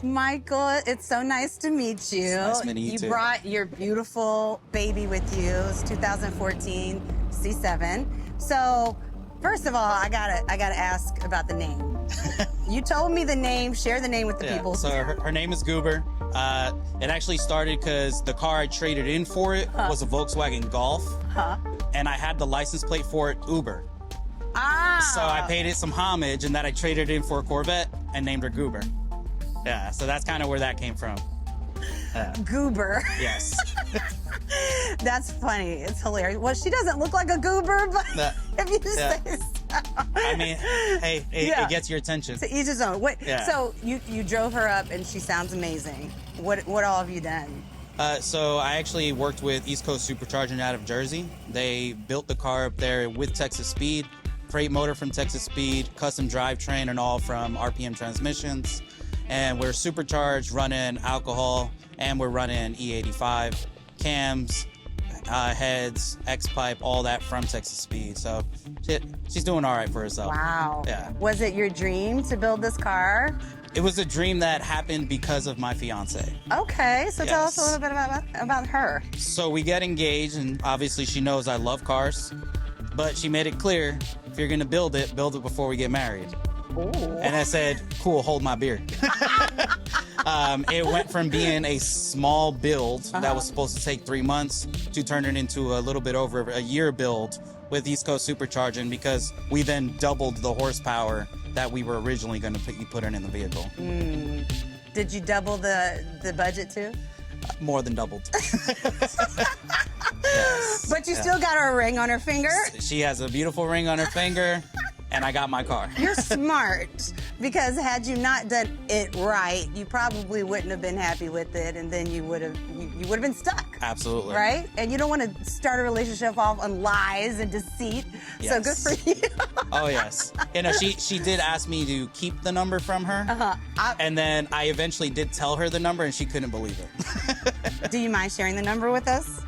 Michael, it's so nice to meet you. It's nice meeting you You too. brought your beautiful baby with you. It's 2014 C7. So, first of all, I gotta ask about the name. You told me the name. Share the name with the people. So her name is Guber. It actually started because the car I traded in for it was a Volkswagen Golf, and I had the license plate for it Uber. Ah. So I paid it some homage, and then I traded it in for a Corvette and named her Guber. Yeah, so that's kind of where that came from. Guber. Yes. That's funny. It's hilarious. Well, she doesn't look like a goober, but if you say so. I mean, hey, it gets your attention. To each his own. Wait, Yeah. So you drove her up, and she sounds amazing. What all have you done? So I actually worked with East Coast Supercharging out of Jersey. They built the car up there with Texas Speed, freight motor from Texas Speed, custom drivetrain, and all from RPM transmissions. And we're supercharged, running alcohol, and we're running E85 cams, heads, X-pipe, all that from Texas Speed. So she's doing all right for herself. Wow. Yeah. Was it your dream to build this car? It was a dream that happened because of my fiance. Okay, so tell us a Yes. little bit about her. So we get engaged, and obviously she knows I love cars, but she made it clear, if you're gonna build it before we get married. Ooh. And I said, cool, hold my beer. It went from being a small build that was supposed to take 3 months to turn it into a little bit over a year build with East Coast Supercharging, because we then doubled the horsepower that we were originally going to put in the vehicle. Did you double the budget too? More than doubled. But you still got her ring on her finger? She has a beautiful ring on her finger, and I got my car. You're smart, because had you not done it right, you probably wouldn't have been happy with it, and then you would have been stuck. Absolutely. Right? And you don't want to start a relationship off on lies and deceit. So good Yes. for you. Oh yes. You know, she did ask me to keep the number from her, and then I eventually did tell her the number, and she couldn't believe it. Do you mind sharing the number with us?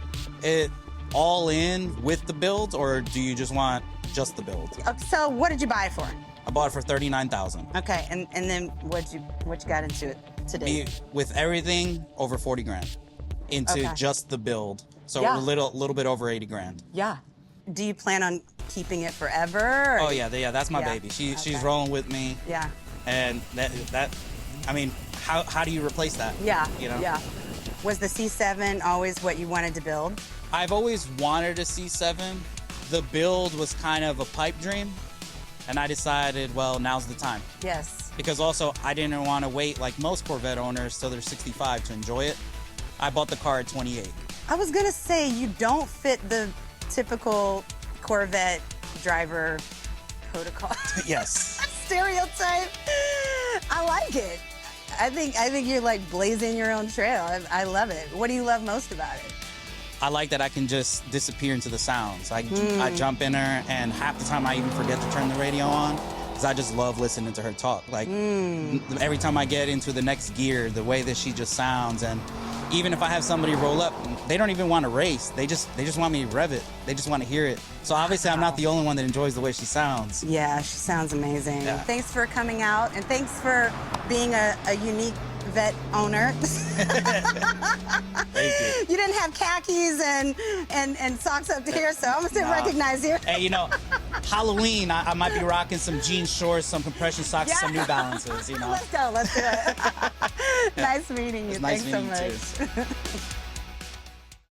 It all in with the build, or do you just want just the build? So what did you buy it for? I bought it for $39,000. Okay, and then what you got into it today? With everything, over 40 grand into Okay. just the build. So Yeah. a little bit over 80 grand. Yeah. Do you plan on keeping it forever? Oh yeah, that's my Yeah. baby. She's Okay. rolling with me, Yeah. and that I mean, how do you replace that? Yeah. You know? Yeah. Was the C7 always what you wanted to build? I've always wanted a C7. The build was kind of a pipe dream, and I decided, well, now's the time. Yes. Because also, I didn't want to wait like most Corvette owners till they're 65 to enjoy it. I bought the car at 28. I was gonna say you don't fit the typical Corvette driver protocol. Yes. Stereotype. I like it. I think you're like blazing your own trail. I love it. What do you love most about it? I like that I can just disappear into the sounds. I jump in her, and half the time I even forget to turn the radio on, because I just love listening to her talk. Like every time I get into the next gear, the way that she just sounds, and even if I have somebody roll up, they don't even want to race. They just want me to rev it. They just want to hear it. So obviously I'm not the only one that enjoys the way she sounds. Yeah, she sounds amazing. Yeah. Thanks for coming out, and thanks for being a unique vet owner. Thank you. You didn't have khakis and socks up to here, so I'm gonna recognize you. Hey, you know, Halloween, I might be rocking some jean shorts, some compression socks, some New Balances, you know. Let's go, let's do it. Nice meeting you. It's nice Thanks meeting you so much.